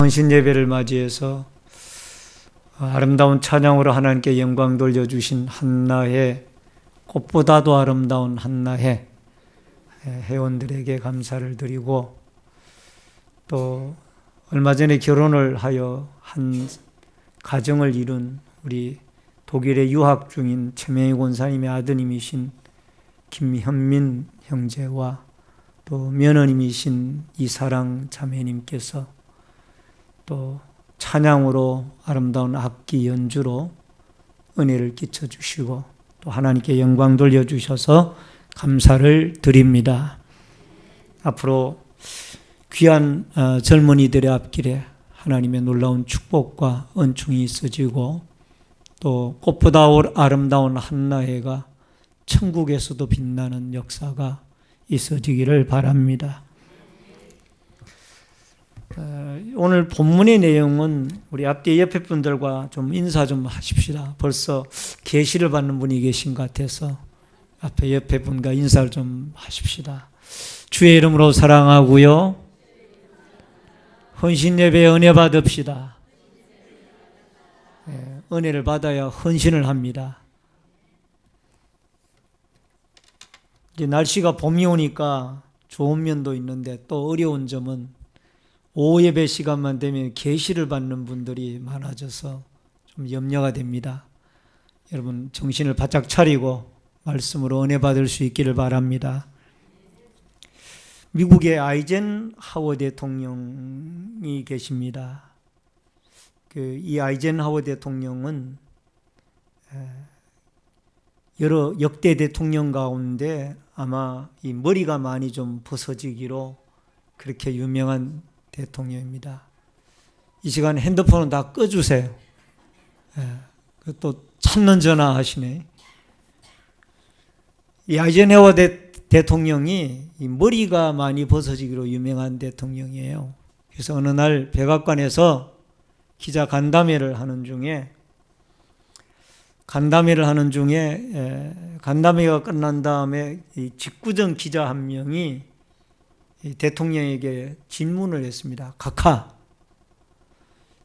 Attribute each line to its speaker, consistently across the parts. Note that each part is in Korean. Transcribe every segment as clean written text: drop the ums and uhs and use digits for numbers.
Speaker 1: 헌신 예배를 맞이해서 아름다운 찬양으로 하나님께 영광 돌려주신 한나해, 꽃보다도 아름다운 한나해 회원들에게 감사를 드리고, 또 얼마 전에 결혼을 하여 한 가정을 이룬 우리 독일에 유학 중인 최명희 권사님의 아드님이신 김현민 형제와 또 며느님이신 이사랑 자매님께서 또 찬양으로 아름다운 악기 연주로 은혜를 끼쳐주시고 또 하나님께 영광 돌려주셔서 감사를 드립니다. 앞으로 귀한 젊은이들의 앞길에 하나님의 놀라운 축복과 은총이 있어지고, 또 꽃보다 아름다운 한나해가 천국에서도 빛나는 역사가 있어지기를 바랍니다. 오늘 본문의 내용은 우리 앞뒤 옆에 분들과 좀 인사 좀 하십시다. 벌써 계시를 받는 분이 계신 것 같아서 앞에 옆에 분과 인사를 좀 하십시다. 주의 이름으로 사랑하고요, 헌신 예배에 은혜 받읍시다. 은혜를 받아야 헌신을 합니다. 이제 날씨가 봄이 오니까 좋은 면도 있는데 또 어려운 점은 오후 예배 시간만 되면 계시를 받는 분들이 많아져서 좀 염려가 됩니다. 여러분 정신을 바짝 차리고 말씀으로 은혜 받을 수 있기를 바랍니다. 미국의 아이젠하워 대통령이 계십니다. 이 아이젠하워 대통령은 여러 역대 대통령 가운데 아마 이 머리가 많이 좀 벗어지기로 그렇게 유명한 대통령입니다. 이 시간에 핸드폰은 다 꺼주세요. 또 찾는 전화 하시네. 이 아이젠하워 대통령이 이 머리가 많이 벗어지기로 유명한 대통령이에요. 그래서 어느 날 백악관에서 기자 간담회를 하는 중에 간담회가 끝난 다음에 이 직구정 기자 한 명이 대통령에게 질문을 했습니다. 각하,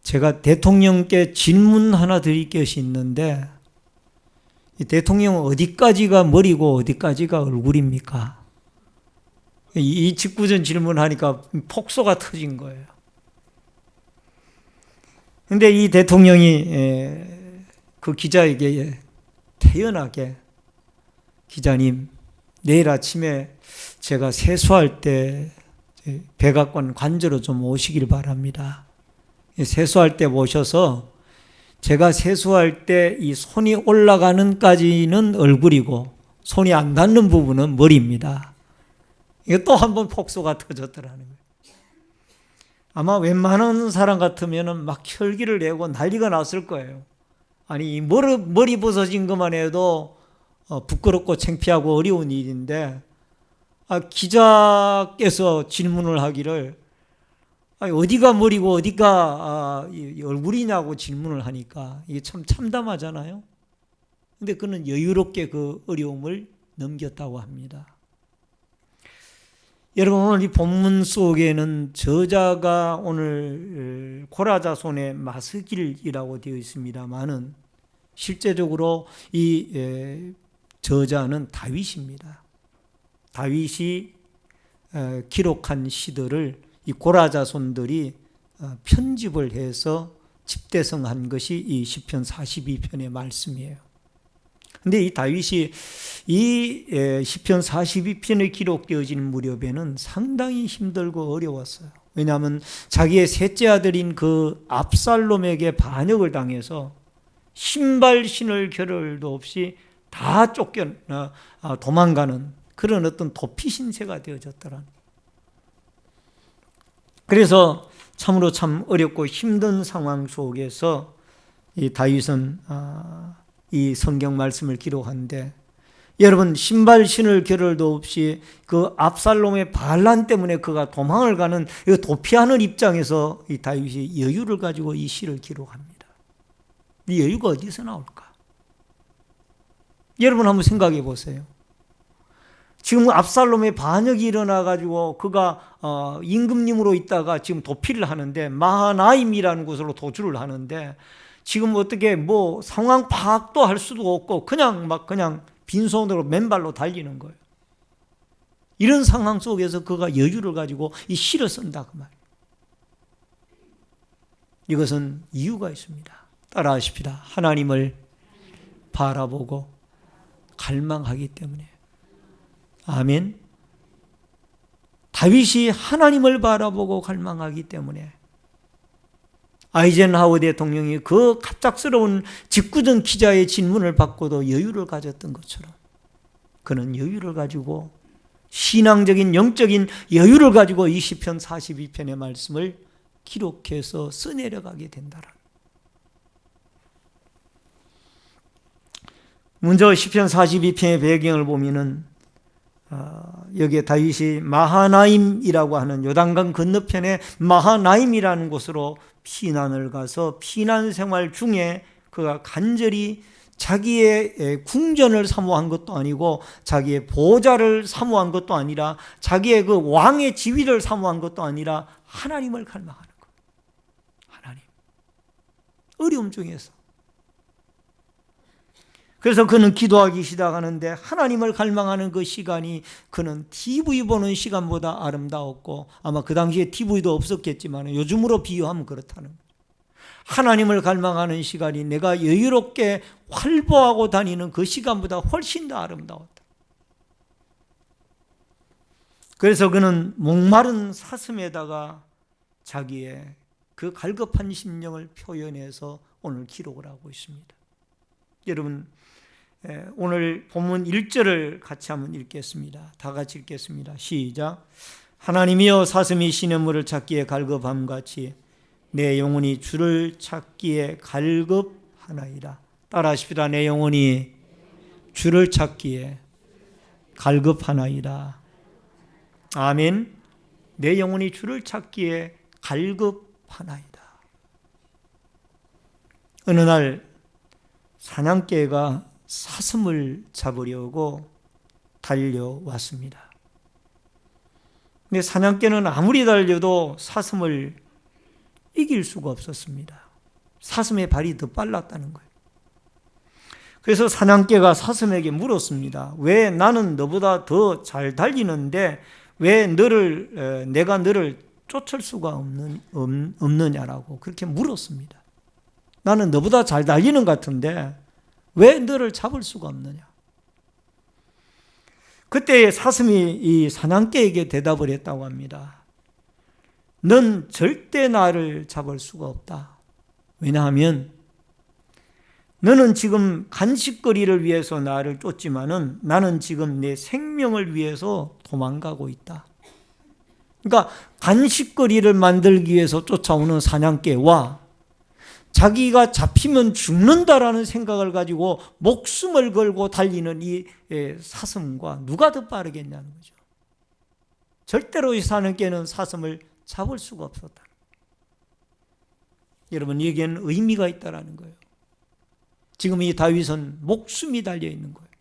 Speaker 1: 제가 대통령께 질문 하나 드릴 것이 있는데 이 대통령은 어디까지가 머리고 어디까지가 얼굴입니까? 이 직구정 질문하니까 폭소가 터진 거예요. 그런데 이 대통령이 그 기자에게 태연하게, 기자님, 내일 아침에 제가 세수할 때 백악관 관저로 좀 오시길 바랍니다. 세수할 때 오셔서 제가 세수할 때 이 손이 올라가는까지는 얼굴이고 손이 안 닿는 부분은 머리입니다. 이게 또 한 번 폭소가 터졌더라는 거예요. 아마 웬만한 사람 같으면 막 혈기를 내고 난리가 났을 거예요. 아니, 이 머리 벗어진 것만 해도 부끄럽고 창피하고 어려운 일인데, 기자께서 질문을 하기를 어디가 머리고 어디가 얼굴이냐고 질문을 하니까 이게 참 참담하잖아요. 근데 그는 여유롭게 그 어려움을 넘겼다고 합니다. 여러분, 오늘 이 본문 속에는 저자가 오늘 고라자손의 마스길이라고 되어 있습니다만은 실제적으로 이 저자는 다윗입니다. 다윗이 기록한 시들을 이 고라자손들이 편집을 해서 집대성한 것이 이 시편 42편의 말씀이에요. 근데 이 다윗이 이 시편 42편에 기록되어진 무렵에는 상당히 힘들고 어려웠어요. 왜냐하면 자기의 셋째 아들인 그 압살롬에게 반역을 당해서 신발 신을 겨를도 없이 다 도망가는 그런 어떤 도피 신세가 되어졌더라. 그래서 참으로 참 어렵고 힘든 상황 속에서 이 다윗은 이 성경 말씀을 기록하는데, 여러분, 신발 신을 겨를도 없이 그 압살롬의 반란 때문에 그가 도망을 가는, 도피하는 입장에서 이 다윗이 여유를 가지고 이 시를 기록합니다. 이 여유가 어디서 나올까? 여러분 한번 생각해 보세요. 지금 압살롬의 반역이 일어나가지고 그가 임금님으로 있다가 지금 도피를 하는데 마하나임이라는 곳으로 도주를 하는데 지금 어떻게 뭐 상황 파악도 할 수도 없고 그냥 빈손으로 맨발로 달리는 거예요. 이런 상황 속에서 그가 여유를 가지고 이 시를 쓴다 그 말이에요. 이것은 이유가 있습니다. 따라하십시다. 하나님을 바라보고 갈망하기 때문에. 아멘. 다윗이 하나님을 바라보고 갈망하기 때문에 아이젠하워 대통령이 그 갑작스러운 직구전 기자의 질문을 받고도 여유를 가졌던 것처럼 그는 여유를 가지고 신앙적인 영적인 여유를 가지고 이 시편 42편의 말씀을 기록해서 써내려가게 된다라. 먼저 시편 42편의 배경을 보면은 여기에 다윗이 마하나임이라고 하는 요단강 건너편의 마하나임이라는 곳으로 피난을 가서 피난 생활 중에 그가 간절히 자기의 궁전을 사모한 것도 아니고 자기의 보좌를 사모한 것도 아니라 자기의 그 왕의 지위를 사모한 것도 아니라 하나님을 갈망하는 것. 하나님. 어려움 중에서. 그래서 그는 기도하기 시작하는데 하나님을 갈망하는 그 시간이 그는 TV 보는 시간보다 아름다웠고 아마 그 당시에 TV도 없었겠지만 요즘으로 비유하면 그렇다는 거예요. 하나님을 갈망하는 시간이 내가 여유롭게 활보하고 다니는 그 시간보다 훨씬 더 아름다웠다. 그래서 그는 목마른 사슴에다가 자기의 그 갈급한 심령을 표현해서 오늘 기록을 하고 있습니다. 여러분 오늘 본문 1절을 같이 한번 읽겠습니다. 다 같이 읽겠습니다. 시작. 하나님이여 사슴이 시냇물을 찾기에 갈급함같이 내 영혼이 주를 찾기에 갈급하나이다. 따라하십시다. 내 영혼이 주를 찾기에 갈급하나이다. 아멘. 내 영혼이 주를 찾기에 갈급하나이다. 어느 날 사냥개가 사슴을 잡으려고 달려왔습니다. 근데 사냥개는 아무리 달려도 사슴을 이길 수가 없었습니다. 사슴의 발이 더 빨랐다는 거예요. 그래서 사냥개가 사슴에게 물었습니다. 왜 나는 너보다 더 잘 달리는데 왜 내가 너를 쫓을 수가 없느냐라고 그렇게 물었습니다. 나는 너보다 잘 달리는 것 같은데 왜 너를 잡을 수가 없느냐? 그때 사슴이 이 사냥개에게 대답을 했다고 합니다. 넌 절대 나를 잡을 수가 없다. 왜냐하면 너는 지금 간식거리를 위해서 나를 쫓지만은 나는 지금 내 생명을 위해서 도망가고 있다. 그러니까 간식거리를 만들기 위해서 쫓아오는 사냥개와 자기가 잡히면 죽는다라는 생각을 가지고 목숨을 걸고 달리는 이 사슴과 누가 더 빠르겠냐는 거죠. 절대로 이 사냥개는 사슴을 잡을 수가 없었다. 여러분, 여기에는 의미가 있다라는 거예요. 지금 이 다윗은 목숨이 달려있는 거예요.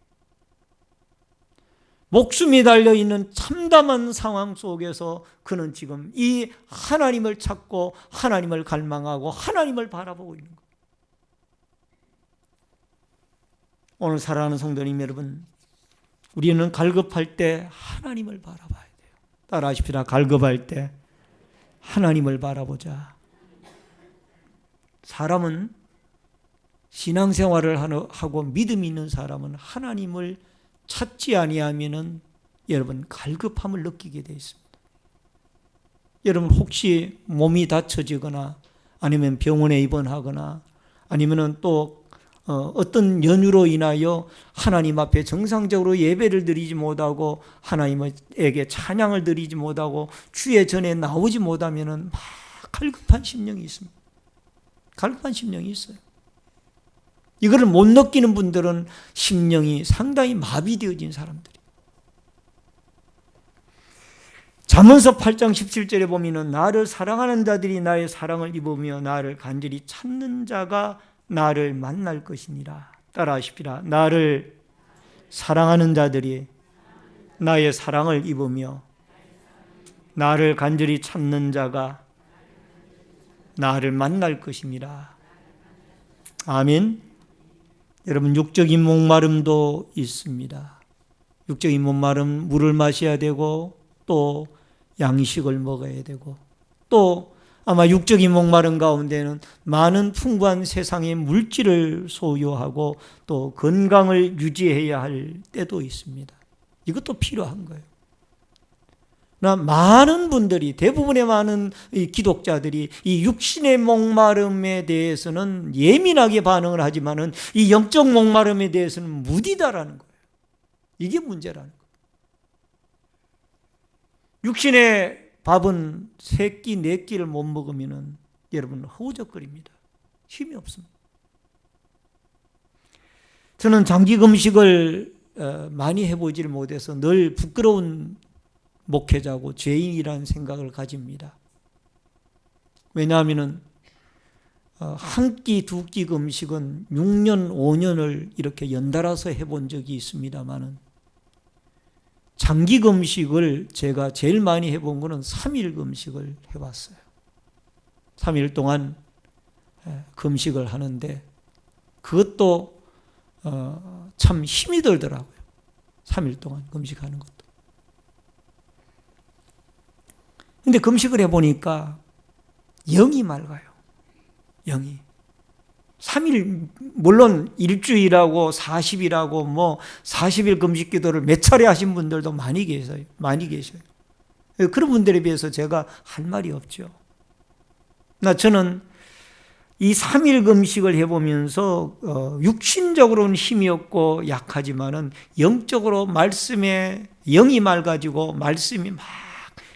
Speaker 1: 목숨이 달려있는 참담한 상황 속에서 그는 지금 이 하나님을 찾고 하나님을 갈망하고 하나님을 바라보고 있는 거예요. 오늘 사랑하는 성도님 여러분, 우리는 갈급할 때 하나님을 바라봐야 돼요. 따라하십시다. 갈급할 때 하나님을 바라보자. 사람은 신앙생활을 하고 믿음이 있는 사람은 하나님을 찾지 아니하면은 여러분 갈급함을 느끼게 되어 있습니다. 여러분 혹시 몸이 다쳐지거나 아니면 병원에 입원하거나 아니면은 또 어떤 연유로 인하여 하나님 앞에 정상적으로 예배를 드리지 못하고 하나님에게 찬양을 드리지 못하고 주의 전에 나오지 못하면은 막 갈급한 심령이 있습니다. 갈급한 심령이 있어요. 이거를 못 느끼는 분들은 심령이 상당히 마비되어진 사람들이. 잠언서 8장 17절에 보면은 나를 사랑하는 자들이 나의 사랑을 입으며 나를 간절히 찾는 자가 나를 만날 것이니라. 따라하십시다. 나를 사랑하는 자들이 나의 사랑을 입으며 나를 간절히 찾는 자가 나를 만날 것입니다. 아멘. 여러분, 육적인 목마름도 있습니다. 육적인 목마름, 물을 마셔야 되고 또 양식을 먹어야 되고 또 아마 육적인 목마름 가운데는 많은 풍부한 세상의 물질을 소유하고 또 건강을 유지해야 할 때도 있습니다. 이것도 필요한 거예요. 많은 분들이, 대부분의 많은 기독자들이 이 육신의 목마름에 대해서는 예민하게 반응을 하지만은 이 영적 목마름에 대해서는 무디다라는 거예요. 이게 문제라는 거예요. 육신의 밥은 3끼, 4끼를 못 먹으면은 여러분 허우적거립니다. 힘이 없습니다. 저는 장기 금식을 많이 해보지를 못해서 늘 부끄러운 목회자고 죄인이라는 생각을 가집니다. 왜냐하면 한 끼, 2끼 금식은 6년, 5년을 이렇게 연달아서 해본 적이 있습니다만은 장기 금식을 제가 제일 많이 해본 거는 3일 금식을 해봤어요. 3일 동안 금식을 하는데 그것도 참 힘이 들더라고요. 3일 동안 금식하는 것도. 근데 금식을 해보니까 영이 맑아요. 영이. 3일, 물론 일주일하고 40일하고 뭐 40일 금식 기도를 몇 차례 하신 분들도 많이 계셔요. 많이 계셔요. 그런 분들에 비해서 제가 할 말이 없죠. 저는 이 3일 금식을 해보면서 육신적으로는 힘이 없고 약하지만은 영적으로 말씀에 영이 맑아지고 말씀이 막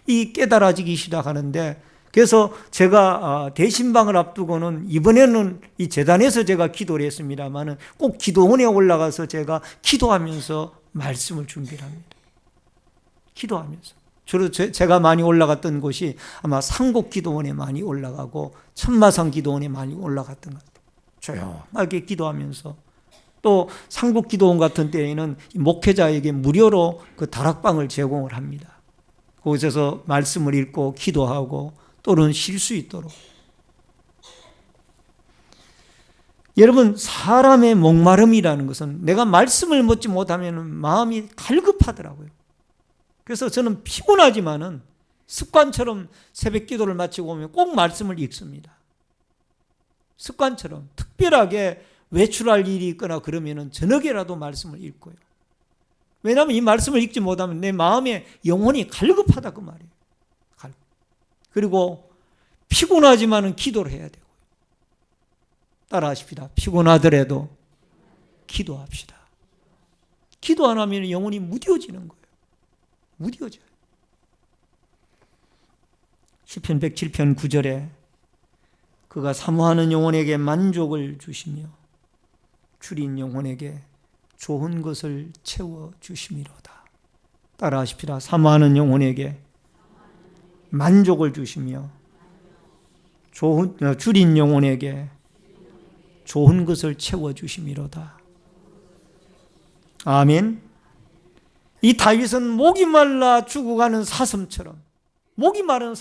Speaker 1: 이 깨달아지기 시작하는데, 그래서 제가 대신방을 앞두고는 이번에는 이 재단에서 제가 기도를 했습니다만은 꼭 기도원에 올라가서 제가 기도하면서 말씀을 준비를 합니다. 기도하면서. 주로 제가 많이 올라갔던 곳이 아마 상곡 기도원에 많이 올라가고 천마산 기도원에 많이 올라갔던 것 같아요. 조용하게 기도하면서 또 상곡 기도원 같은 때에는 목회자에게 무료로 그 다락방을 제공을 합니다. 그곳에서 말씀을 읽고 기도하고 또는 쉴 수 있도록. 여러분, 사람의 목마름이라는 것은 내가 말씀을 먹지 못하면 마음이 갈급하더라고요. 그래서 저는 피곤하지만은 습관처럼 새벽 기도를 마치고 오면 꼭 말씀을 읽습니다. 습관처럼 특별하게 외출할 일이 있거나 그러면은 저녁에라도 말씀을 읽고요. 왜냐하면 이 말씀을 읽지 못하면 내 마음의 영혼이 갈급하다 그 말이에요. 그리고 피곤하지만은 기도를 해야 되고요. 따라하십시다. 피곤하더라도 기도합시다. 기도 안 하면 영혼이 무뎌지는 거예요. 무뎌져요. 시편 107편 9절에 그가 사모하는 영혼에게 만족을 주시며 줄인 영혼에게 좋은 것을 채워주심이로다. 따라하십시다. 사모하는 영혼에게 만족을 주시며 줄인 영혼에게 좋은 것을 채워주심이로다. 아멘. 이 다윗은 목이 말라 죽어가는 사슴처럼, 목이 마른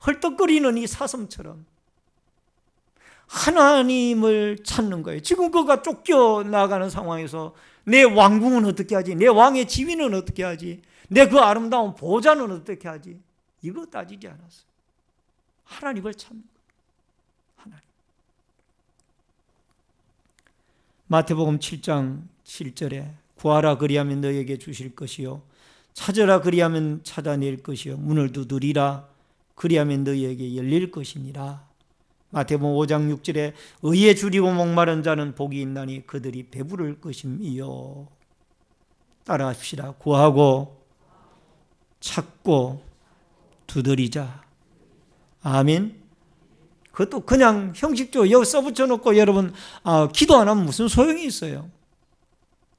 Speaker 1: 헐떡거리는 이 사슴처럼 하나님을 찾는 거예요. 지금 그가 쫓겨나가는 상황에서 내 왕궁은 어떻게 하지? 내 왕의 지위는 어떻게 하지? 내 그 아름다운 보좌는 어떻게 하지? 이거 따지지 않았어요. 하나님을 찾는 거예요. 하나님. 마태복음 7장 7절에 구하라 그리하면 너에게 주실 것이요 찾으라 그리하면 찾아낼 것이요 문을 두드리라 그리하면 너에게 열릴 것이니라. 마태복음 5장 6절에 의에 줄이고 목마른 자는 복이 있나니 그들이 배부를 것임이요. 따라하십시다. 구하고 찾고 두드리자. 아멘. 그것도 그냥 형식적으로 여기 써붙여 놓고 여러분 기도 안 하면 무슨 소용이 있어요?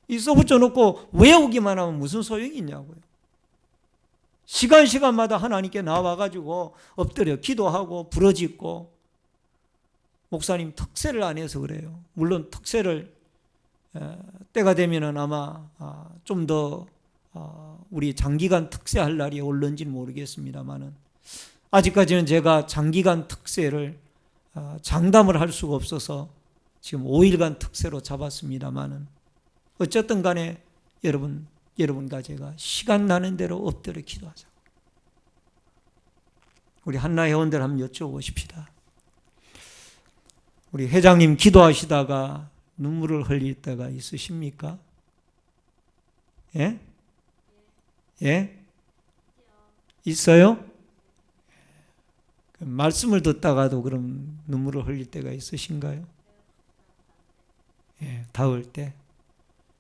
Speaker 1: 이 써붙여 놓고 외우기만 하면 무슨 소용이 있냐고요. 시간마다 하나님께 나와가지고 엎드려 기도하고 부르짖고. 목사님 특세를 안 해서 그래요. 물론 특세를 때가 되면은 아마 좀 더 우리 장기간 특세할 날이 올는지는 모르겠습니다만은 아직까지는 제가 장기간 특세를 장담을 할 수가 없어서 지금 5일간 특세로 잡았습니다만은 어쨌든 간에 여러분과 제가 시간 나는 대로 엎드려 기도하자. 우리 한나 회원들 한번 여쭤보십시다. 우리 회장님 기도하시다가 눈물을 흘릴 때가 있으십니까? 예? 예? 있어요? 말씀을 듣다가도 그럼 눈물을 흘릴 때가 있으신가요? 예, 닿을 때.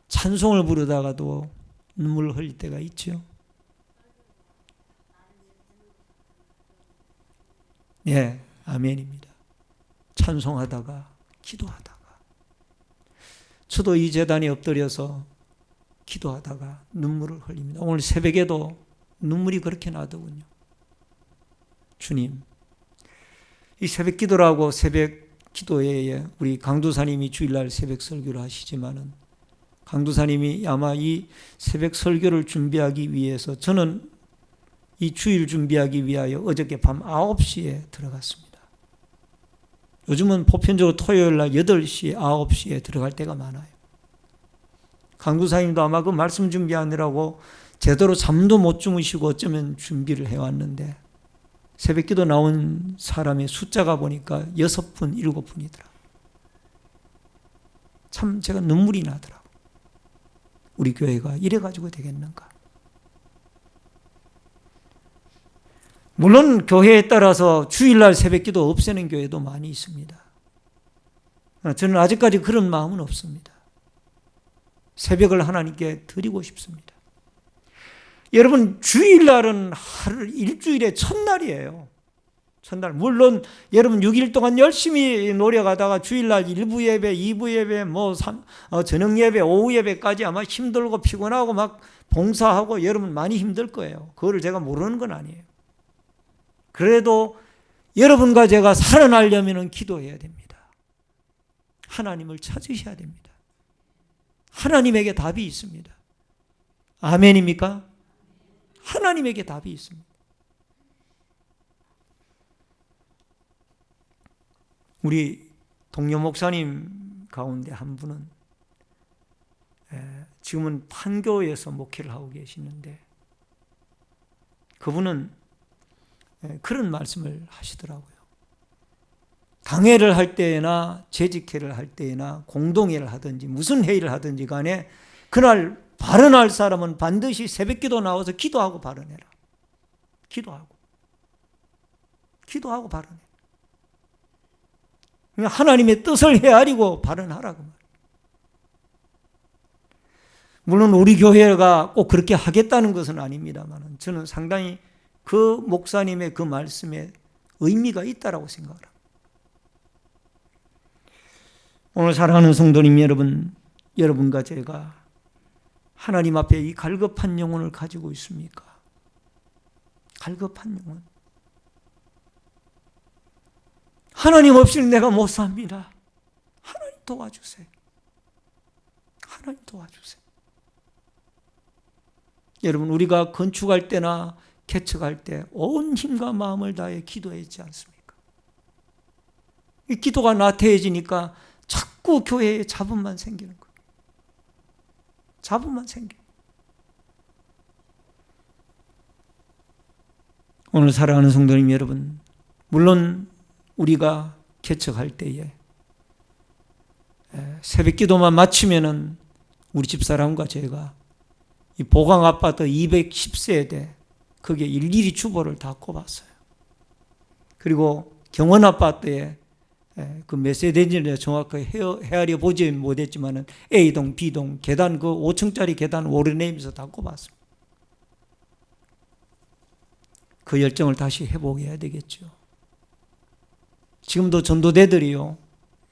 Speaker 1: 찬송을 부르다가도 눈물을 흘릴 때가 있죠. 예, 아멘입니다. 찬송하다가, 기도하다가. 저도 이 제단에 엎드려서 기도하다가 눈물을 흘립니다. 오늘 새벽에도 눈물이 그렇게 나더군요. 주님, 이 새벽 기도라고 새벽 기도회에 우리 강도사님이 주일날 새벽 설교를 하시지만은 강도사님이 아마 이 새벽 설교를 준비하기 위해서 저는 이 주일 준비하기 위하여 어저께 밤 9시에 들어갔습니다. 요즘은 보편적으로 토요일날 8시, 9시에 들어갈 때가 많아요. 강도사님도 아마 그 말씀 준비하느라고 제대로 잠도 못 주무시고 어쩌면 준비를 해왔는데 새벽 기도 나온 사람의 숫자가 보니까 6분, 7분이더라. 참 제가 눈물이 나더라고. 우리 교회가 이래가지고 되겠는가. 물론 교회에 따라서 주일날 새벽 기도 없애는 교회도 많이 있습니다. 저는 아직까지 그런 마음은 없습니다. 새벽을 하나님께 드리고 싶습니다. 여러분, 주일날은 일주일의 첫날이에요. 첫날. 물론 여러분 6일 동안 열심히 노력하다가 주일날 1부 예배, 2부 예배, 저녁 예배, 오후 예배까지 아마 힘들고 피곤하고 막 봉사하고 여러분 많이 힘들 거예요. 그거를 제가 모르는 건 아니에요. 그래도 여러분과 제가 살아나려면 기도해야 됩니다. 하나님을 찾으셔야 됩니다. 하나님에게 답이 있습니다. 아멘입니까? 하나님에게 답이 있습니다. 우리 동료 목사님 가운데 한 분은 지금은 판교에서 목회를 하고 계시는데 그분은 그런 말씀을 하시더라고요. 강해를 할 때나 재직회를 할 때나 공동회를 하든지 무슨 회의를 하든지 간에 그날 발언할 사람은 반드시 새벽기도 나와서 기도하고 발언해라. 기도하고 발언해. 하나님의 뜻을 헤아리고 발언하라고 말이에요. 물론 우리 교회가 꼭 그렇게 하겠다는 것은 아닙니다만 저는 상당히 그 목사님의 그 말씀에 의미가 있다라고 생각을 합니다. 오늘 사랑하는 성도님 여러분, 여러분과 제가 하나님 앞에 이 갈급한 영혼을 가지고 있습니까? 갈급한 영혼. 하나님 없이는 내가 못 삽니다. 하나님 도와주세요. 하나님 도와주세요. 여러분, 우리가 건축할 때나 개척할 때 온 힘과 마음을 다해 기도했지 않습니까? 이 기도가 나태해지니까 자꾸 교회에 잡음만 생기는 거예요. 잡음만 생겨요. 오늘 사랑하는 성도님 여러분, 물론 우리가 개척할 때에 새벽 기도만 마치면은 우리 집사람과 제가 이 보강 아파트 210세대 거기에 일일이 주보를 다 꼽았어요. 그리고 경원 아파트에 그 몇 세대인지는 정확하게 헤아려 보지 못했지만은 A동, B동 계단 그 5층짜리 계단 오르내면서 다 꼽았습니다. 그 열정을 다시 회복해야 되겠죠. 지금도 전도대들이요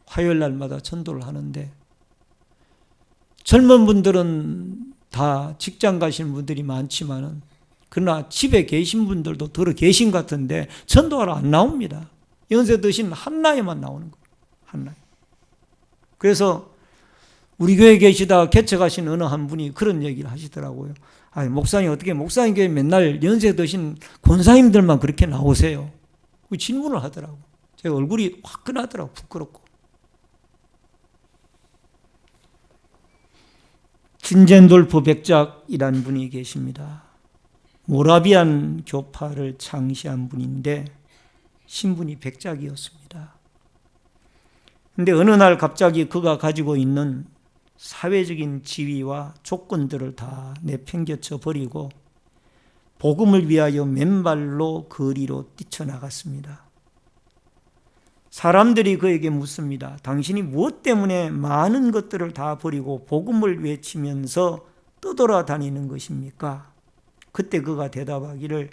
Speaker 1: 화요일 날마다 전도를 하는데 젊은 분들은 다 직장 가시는 분들이 많지만은 그러나 집에 계신 분들도 들어 계신 것 같은데 전도하러 안 나옵니다. 연세 드신 한나에만 나오는 거예요. 한나에. 그래서 우리 교회에 계시다가 개척하신 어느 한 분이 그런 얘기를 하시더라고요. 아니, 목사님 어떻게 목사님께 맨날 연세 드신 권사님들만 그렇게 나오세요? 그 질문을 하더라고. 제 얼굴이 화끈하더라고. 부끄럽고. 진젠돌프 백작이라는 분이 계십니다. 모라비안 교파를 창시한 분인데 신분이 백작이었습니다. 그런데 어느 날 갑자기 그가 가지고 있는 사회적인 지위와 조건들을 다 내팽개쳐 버리고 복음을 위하여 맨발로 거리로 뛰쳐나갔습니다. 사람들이 그에게 묻습니다. 당신이 무엇 때문에 많은 것들을 다 버리고 복음을 외치면서 떠돌아다니는 것입니까? 그때 그가 대답하기를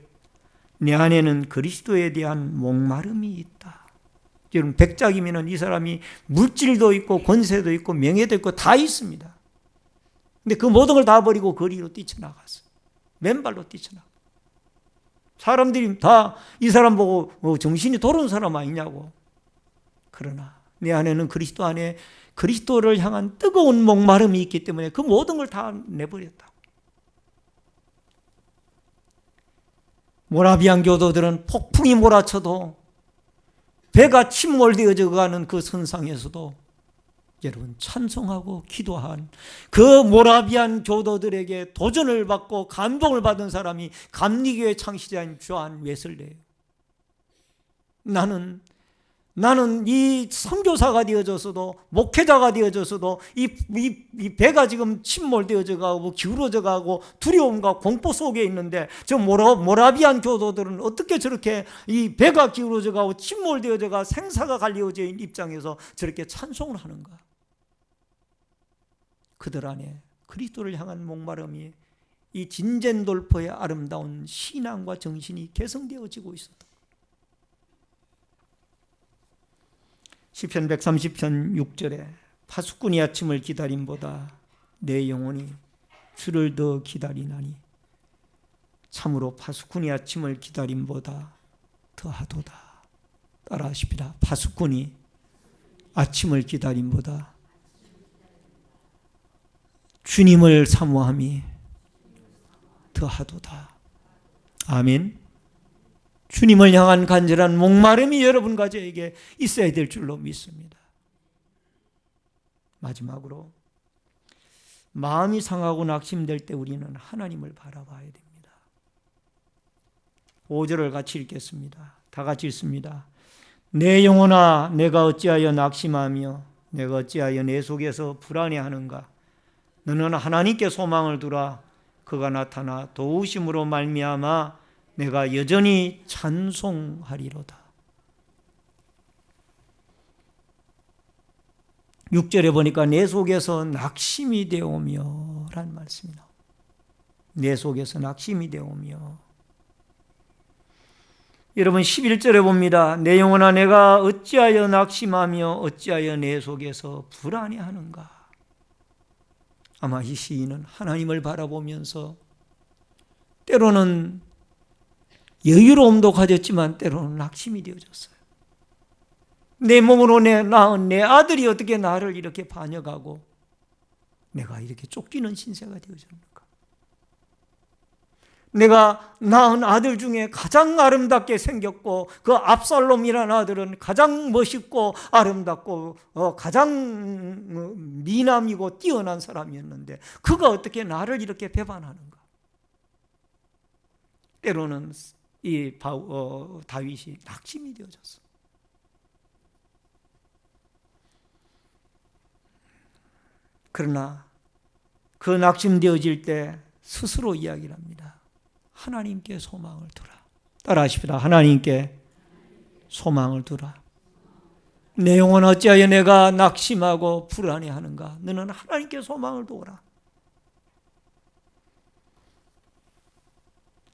Speaker 1: 내 안에는 그리스도에 대한 목마름이 있다. 여러분, 백작이면 이 사람이 물질도 있고 권세도 있고 명예도 있고 다 있습니다. 근데 그 모든 걸 다 버리고 거리로 뛰쳐나갔어. 맨발로 뛰쳐나가. 사람들이 다 이 사람 보고 정신이 돌아온 사람 아니냐고. 그러나 내 안에는 그리스도 안에 그리스도를 향한 뜨거운 목마름이 있기 때문에 그 모든 걸 다 내버렸다. 모라비안 교도들은 폭풍이 몰아쳐도 배가 침몰되어져 가는 그 선상에서도 여러분 찬송하고 기도한 그 모라비안 교도들에게 도전을 받고 감동을 받은 사람이 감리교회 창시자인 조한 웨슬레예요. 나는 이 선교사가 되어져서도 목회자가 되어져서도 이 배가 지금 침몰되어져 가고 기울어져 가고 두려움과 공포 속에 있는데 저 모라비안 교도들은 어떻게 저렇게 이 배가 기울어져 가고 침몰되어져 가 생사가 갈려져 있는 입장에서 저렇게 찬송을 하는가? 그들 안에 그리스도를 향한 목마름이 이 진젠돌포의 아름다운 신앙과 정신이 개성되어지고 있었다. 시편 130편 6절에 파수꾼이 아침을 기다림보다 내 영혼이 주를 더 기다리나니 참으로 파수꾼이 아침을 기다림보다 더하도다. 따라하십시다. 파수꾼이 아침을 기다림보다 주님을 사모함이 더하도다. 아멘. 주님을 향한 간절한 목마름이 여러분 가정에게 있어야 될 줄로 믿습니다. 마지막으로 마음이 상하고 낙심될 때 우리는 하나님을 바라봐야 됩니다. 5절을 같이 읽겠습니다. 다 같이 읽습니다. 내 영혼아 내가 어찌하여 낙심하며 내가 어찌하여 내 속에서 불안해하는가. 너는 하나님께 소망을 두라. 그가 나타나 도우심으로 말미암아 내가 여전히 찬송하리로다. 6절에 보니까 내 속에서 낙심이 되오며 라는 말씀이 나옵니다. 내 속에서 낙심이 되오며. 여러분 11절에 봅니다. 내 영혼아 내가 어찌하여 낙심하며 어찌하여 내 속에서 불안해하는가. 아마 이 시인은 하나님을 바라보면서 때로는 여유로움도 가졌지만 때로는 낙심이 되어졌어요. 내 몸으로 낳은 내 아들이 어떻게 나를 이렇게 반역하고 내가 이렇게 쫓기는 신세가 되어졌는가. 내가 낳은 아들 중에 가장 아름답게 생겼고 그 압살롬이라는 아들은 가장 멋있고 아름답고 가장 미남이고 뛰어난 사람이었는데 그가 어떻게 나를 이렇게 배반하는가. 때로는 이 다윗이 낙심이 되어졌어. 그러나 그 낙심되어질 때 스스로 이야기를 합니다. 하나님께 소망을 두라. 따라하십시다. 하나님께 소망을 두라. 내 영혼 어찌하여 내가 낙심하고 불안해하는가. 너는 하나님께 소망을 두어라.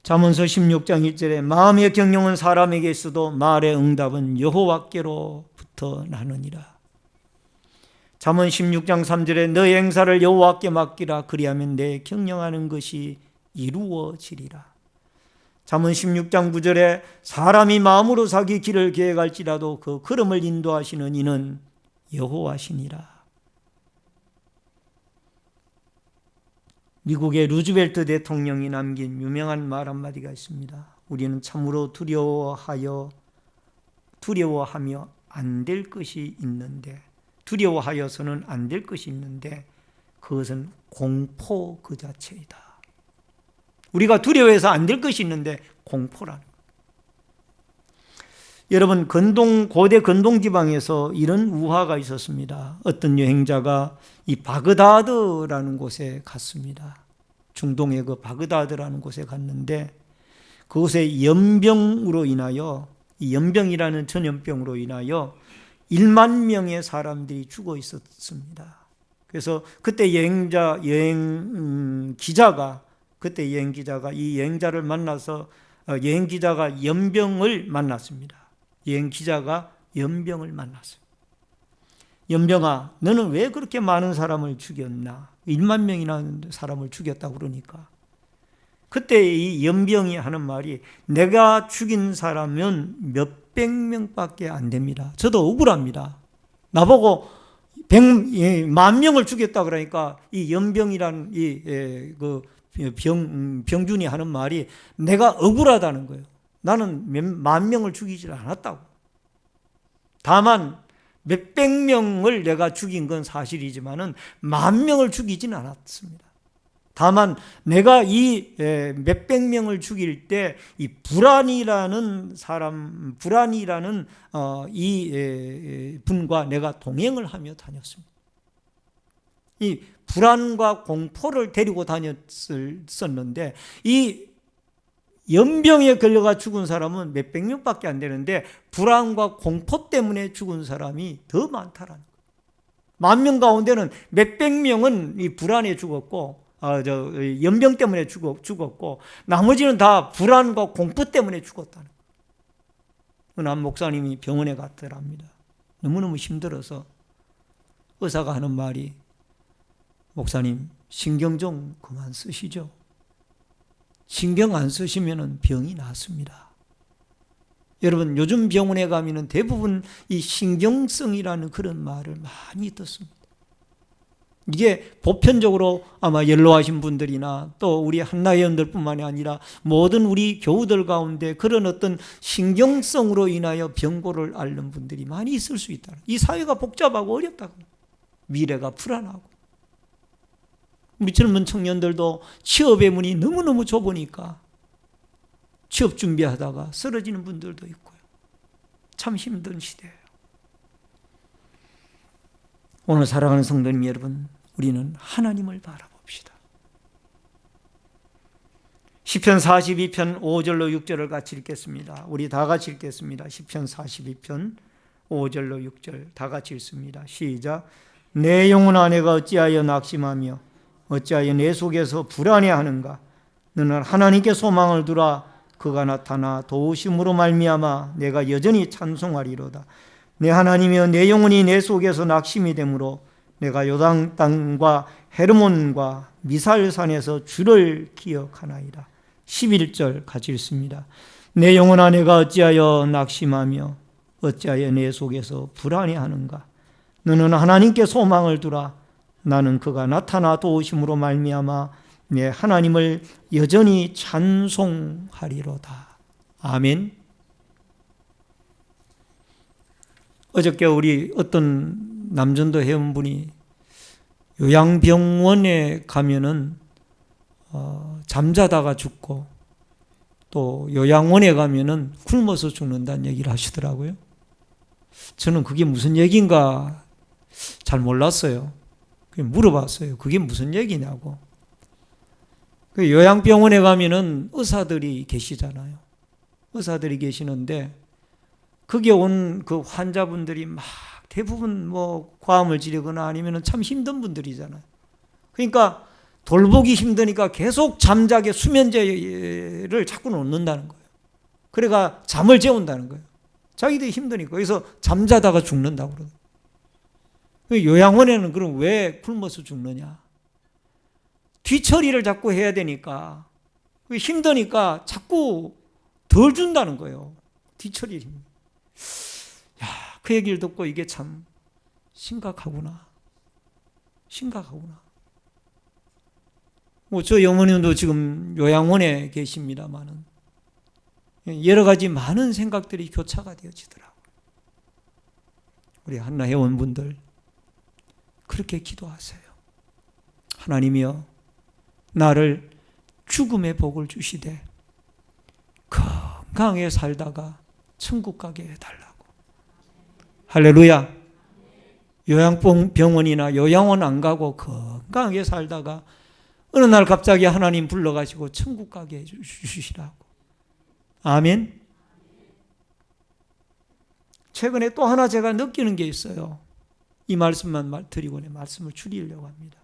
Speaker 1: 잠언서 16장 1절에 마음의 경영은 사람에게 있어도 말의 응답은 여호와께로부터 나느니라. 잠언 16장 3절에 너의 행사를 여호와께 맡기라. 그리하면 내 경영하는 것이 이루어지리라. 잠언 16장 9절에 사람이 마음으로 자기 길을 계획할지라도 그 걸음을 인도하시는 이는 여호와시니라. 미국의 루즈벨트 대통령이 남긴 유명한 말 한마디가 있습니다. 우리는 참으로 두려워하며 안 될 것이 있는데, 두려워하여서는 안 될 것이 있는데 그것은 공포 그 자체이다. 우리가 두려워해서 안 될 것이 있는데 공포라는 거예요. 여러분, 고대 근동 지방에서 이런 우화가 있었습니다. 어떤 여행자가 이 바그다드라는 곳에 갔습니다. 중동의 그 바그다드라는 곳에 갔는데, 그곳에 연병으로 인하여, 이 연병이라는 전염병으로 인하여 1만 명의 사람들이 죽어 있었습니다. 그래서 그때 여행기자가 이 여행자를 만나서 여행기자가 연병을 만났습니다. 여행기자가 연병을 만났어요. 연병아, 너는 왜 그렇게 많은 사람을 죽였나? 1만 명이나 사람을 죽였다고 그러니까. 그때 이 연병이 하는 말이, 내가 죽인 사람은 몇백 명밖에 안 됩니다. 저도 억울합니다. 나보고 10,000명을 죽였다 그러니까 이 연병이라는 병준이 하는 말이 내가 억울하다는 거예요. 나는 10,000명을 죽이지 않았다고. 다만 몇백 명을 내가 죽인 건 사실이지만은 10,000명을 죽이지는 않았습니다. 다만 내가 이 몇백 명을 죽일 때 이 불안이라는 이 분과 내가 동행을 하며 다녔습니다. 이 불안과 공포를 데리고 다녔었는데, 이 연병에 걸려가 죽은 사람은 몇백 명밖에 안 되는데 불안과 공포 때문에 죽은 사람이 더 많다라는 거예요. 10,000명 가운데는 몇백 명은 이 불안에 죽었고, 연병 때문에 죽었고, 나머지는 다 불안과 공포 때문에 죽었다는 거예요. 한 목사님이 병원에 갔더랍니다. 너무너무 힘들어서 의사가 하는 말이, 목사님, 신경 좀 그만 쓰시죠. 신경 안 쓰시면 병이 낫습니다. 여러분, 요즘 병원에 가면 대부분 이 신경성이라는 그런 말을 많이 듣습니다. 이게 보편적으로 아마 연로하신 분들이나 또 우리 한나회원들뿐만이 아니라 모든 우리 교우들 가운데 그런 어떤 신경성으로 인하여 병고를 앓는 분들이 많이 있을 수 있다. 이 사회가 복잡하고 어렵다고. 미래가 불안하고. 우리 젊은 청년들도 취업의 문이 너무너무 좁으니까 취업 준비하다가 쓰러지는 분들도 있고요. 참 힘든 시대예요. 오늘 사랑하는 성도님 여러분, 우리는 하나님을 바라봅시다. 시편 42편 5절로 6절을 같이 읽겠습니다. 우리 다 같이 읽겠습니다. 시편 42편 5절로 6절 다 같이 읽습니다. 시작. 내 영혼아, 내가 어찌하여 낙심하며 어찌하여 내 속에서 불안해하는가? 너는 하나님께 소망을 두라. 그가 나타나 도우심으로 말미암아 내가 여전히 찬송하리로다. 내 하나님이여, 내 영혼이 내 속에서 낙심이 되므로 내가 요단 땅과 헤르몬과 미살산에서 주를 기억하나이다. 11절 같이 읽습니다. 내 영혼아, 내가 어찌하여 낙심하며 어찌하여 내 속에서 불안해하는가? 너는 하나님께 소망을 두라. 나는 그가 나타나 도우심으로 말미암아 내 하나님을 여전히 찬송하리로다. 아멘. 어저께 우리 어떤 남전도 회원분이 요양병원에 가면은 잠자다가 죽고, 또 요양원에 가면은 굶어서 죽는다는 얘기를 하시더라고요. 저는 그게 무슨 얘기인가 잘 몰랐어요. 물어봤어요. 그게 무슨 얘기냐고. 그 요양병원에 가면은 의사들이 계시잖아요. 의사들이 계시는데 거기에 온 그 환자분들이 막 대부분 뭐 과음을 지르거나 아니면 참 힘든 분들이잖아요. 그러니까 돌보기 힘드니까 계속 잠자게 수면제를 자꾸 놓는다는 거예요. 그래가 잠을 재운다는 거예요. 자기들이 힘드니까. 그래서 잠자다가 죽는다고 그러더라고요. 요양원에는 그럼 왜 굶어서 죽느냐? 뒤처리를 자꾸 해야 되니까, 힘드니까 자꾸 덜 준다는 거예요. 뒤처리를. 야, 그 얘기를 듣고 이게 참 심각하구나. 심각하구나. 저희 어머님도 지금 요양원에 계십니다만은 여러 가지 많은 생각들이 교차가 되어지더라고요. 우리 한나 회원분들 그렇게 기도하세요. 하나님이여, 나를 죽음의 복을 주시되 건강하게 살다가 천국 가게 해달라고. 할렐루야. 요양병원이나 요양원 안 가고 건강하게 살다가 어느 날 갑자기 하나님 불러가지고 천국 가게 해주시라고. 아멘. 최근에 또 하나 제가 느끼는 게 있어요. 이 말씀만 드리고 내 말씀을 줄이려고 합니다.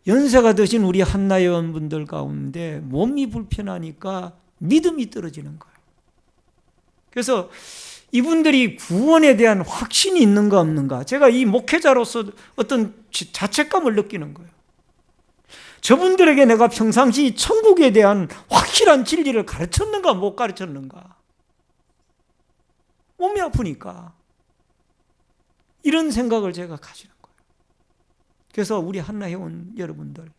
Speaker 1: 연세가 드신 우리 한나 회원분들 가운데 몸이 불편하니까 믿음이 떨어지는 거예요. 그래서 이분들이 구원에 대한 확신이 있는가 없는가, 제가 이 목회자로서 어떤 자책감을 느끼는 거예요. 저분들에게 내가 평상시 천국에 대한 확실한 진리를 가르쳤는가 못 가르쳤는가. 몸이 아프니까 이런 생각을 제가 가지는 거예요. 그래서 우리 한나 회원 여러분들,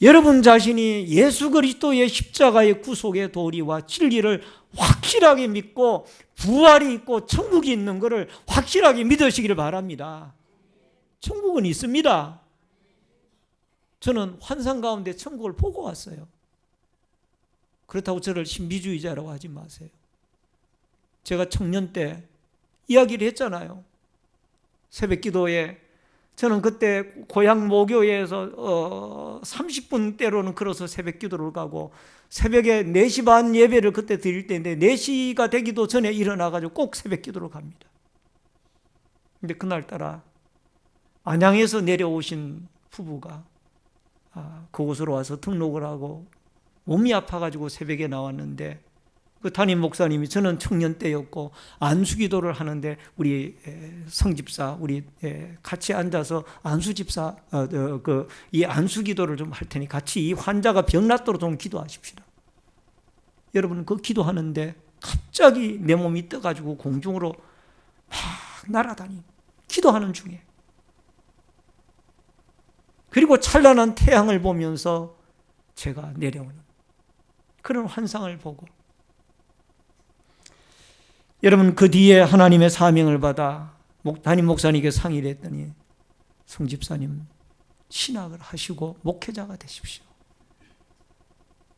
Speaker 1: 여러분 자신이 예수 그리스도의 십자가의 구속의 도리와 진리를 확실하게 믿고 부활이 있고 천국이 있는 것을 확실하게 믿으시기를 바랍니다. 천국은 있습니다. 저는 환상 가운데 천국을 보고 왔어요. 그렇다고 저를 신비주의자라고 하지 마세요. 제가 청년 때 이야기를 했잖아요. 새벽 기도에 저는 그때 고향 모교회에서 30분대로는 걸어서 새벽 기도를 가고 새벽에 4시 반 예배를 그때 드릴 때인데 4시가 되기도 전에 일어나가지고 꼭 새벽 기도를 갑니다. 근데 그날따라 안양에서 내려오신 부부가 그곳으로 와서 등록을 하고 몸이 아파가지고 새벽에 나왔는데, 그 담임 목사님이, 저는 청년 때였고 안수기도를 하는데 우리 성집사, 우리 같이 앉아서 안수집사 이 안수기도를 좀 할 테니 같이 이 환자가 병 낫도록 좀 기도하십시다. 여러분, 그 기도하는데 갑자기 내 몸이 떠가지고 공중으로 막 날아다니, 기도하는 중에. 그리고 찬란한 태양을 보면서 제가 내려오는 그런 환상을 보고, 여러분, 그 뒤에 하나님의 사명을 받아 담임 목사님에게 상의를 했더니 성집사님 신학을 하시고 목회자가 되십시오.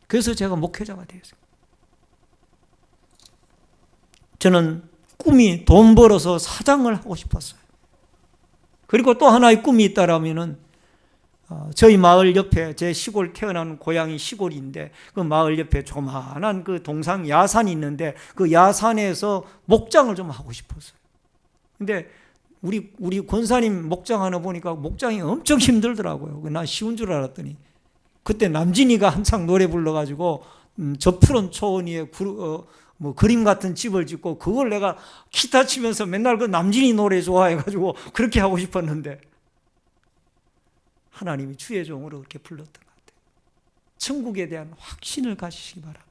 Speaker 1: 그래서 제가 목회자가 되었어요. 저는 꿈이 돈 벌어서 사장을 하고 싶었어요. 그리고 또 하나의 꿈이 있다라면은 저희 마을 옆에, 제 시골, 태어난 고향이 시골인데 그 마을 옆에 조만한 그 동상 야산이 있는데 그 야산에서 목장을 좀 하고 싶었어요. 근데 우리 권사님 목장하나 보니까 목장이 엄청 힘들더라고요. 난 쉬운 줄 알았더니 그때 남진이가 한창 노래 불러가지고 저 푸른 초원 위에 그림 같은 집을 짓고, 그걸 내가 기타 치면서 맨날 그 남진이 노래 좋아해가지고 그렇게 하고 싶었는데 하나님이 주의 종으로 그렇게 불렀던 것 같아요. 천국에 대한 확신을 가지시기 바랍니다.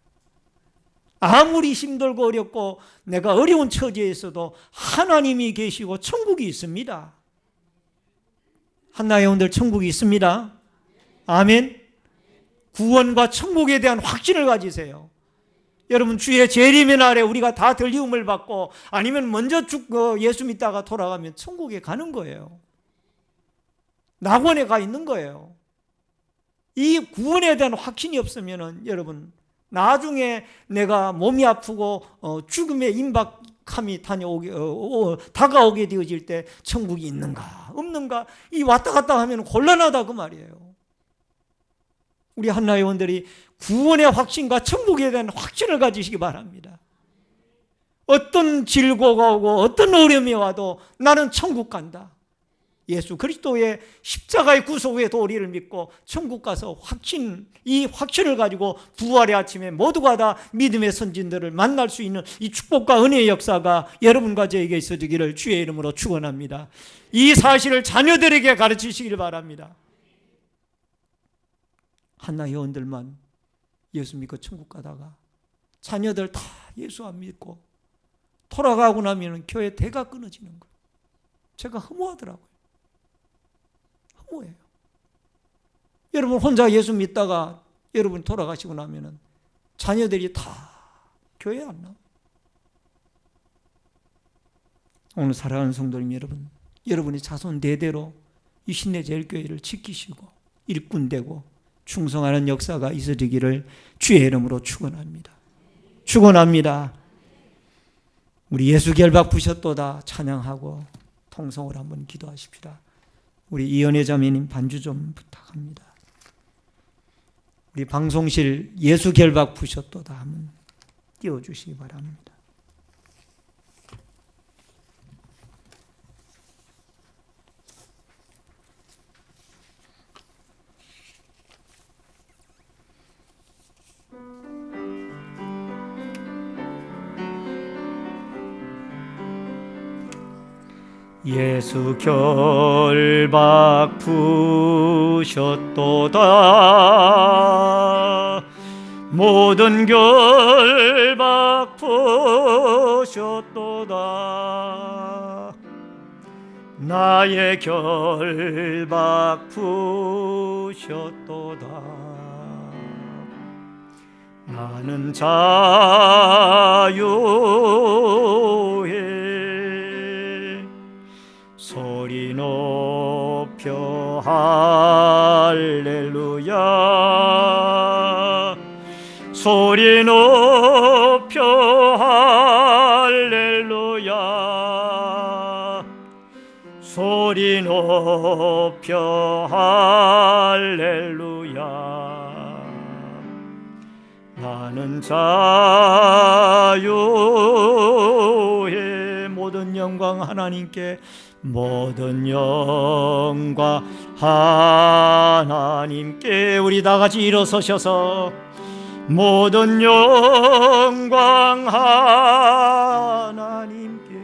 Speaker 1: 아무리 힘들고 어렵고 내가 어려운 처지에 있어도 하나님이 계시고 천국이 있습니다. 한나 회원들, 천국이 있습니다. 아멘. 구원과 천국에 대한 확신을 가지세요. 여러분, 주의 재림의 날에 우리가 다 들리움을 받고 아니면 먼저 예수 믿다가 돌아가면 천국에 가는 거예요. 낙원에 가 있는 거예요. 이 구원에 대한 확신이 없으면 여러분, 나중에 내가 몸이 아프고 죽음의 임박함이 다가오게 되어질 때 천국이 있는가 없는가, 이 왔다 갔다 하면 곤란하다 그 말이에요. 우리 한나 회원들이 구원의 확신과 천국에 대한 확신을 가지시기 바랍니다. 어떤 질고가 오고 어떤 어려움이 와도 나는 천국 간다. 예수 그리스도의 십자가의 구속의 도리를 믿고 천국 가서 이 확신을 가지고 부활의 아침에 모두가 다 믿음의 선진들을 만날 수 있는 이 축복과 은혜의 역사가 여러분과 저에게 있어지기를 주의 이름으로 축원합니다. 이 사실을 자녀들에게 가르치시길 바랍니다. 한나 회원들만 예수 믿고 천국 가다가 자녀들 다 예수 안 믿고 돌아가고 나면 교회 대가 끊어지는 거예요. 제가 허무하더라고요. 허무해요. 여러분 혼자 예수 믿다가 여러분 돌아가시고 나면은 자녀들이 다 교회 안 나와요. 오늘 사랑하는 성도님 여러분, 여러분의 자손 대대로 이 신내제일교회를 지키시고 일꾼되고 충성하는 역사가 있어지기를 주의 이름으로 축원합니다. 축원합니다. 우리 예수 결박 부셨도다 찬양하고 통성으로 한번 기도하십시다. 우리 이연혜 자매님 반주 좀 부탁합니다. 우리 방송실 예수 결박 부셨도다 한번 띄워주시기 바랍니다. 예수 결박 부셨도다 모든 결박 부셨도다 나의 결박 부셨도다 나는 자유해 소리 높여 할렐루야 소리 높여 할렐루야 소리 높여 할렐루야 나는 자유해 모든 영광 하나님께 모든 영광 하나님께 우리 다 같이 일어서셔서 모든 영광 하나님께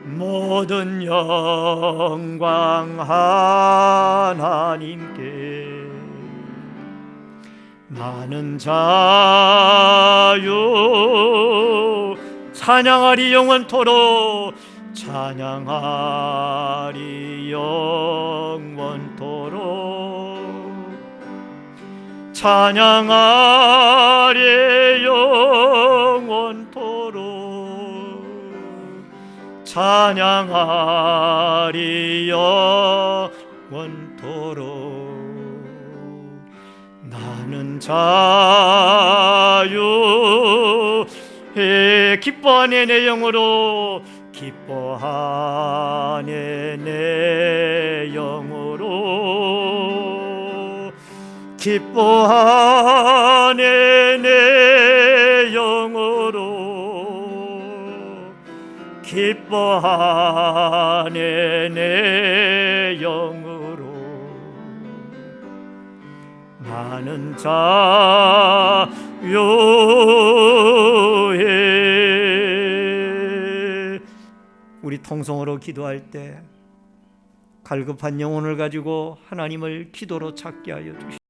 Speaker 1: 모든 영광 하나님께 나는 자유 찬양하리 영원토록 찬양하리 영원토록 찬양하리 영원토록 찬양하리 영원토록 나는 자유해 기뻐하네 내 영으로 기뻐하네 내 영으로 기뻐하네 내 영으로 기뻐하네 내 영으로 나는 자유해 우리 통성으로 기도할 때 갈급한 영혼을 가지고 하나님을 기도로 찾게 하여 주시옵소서.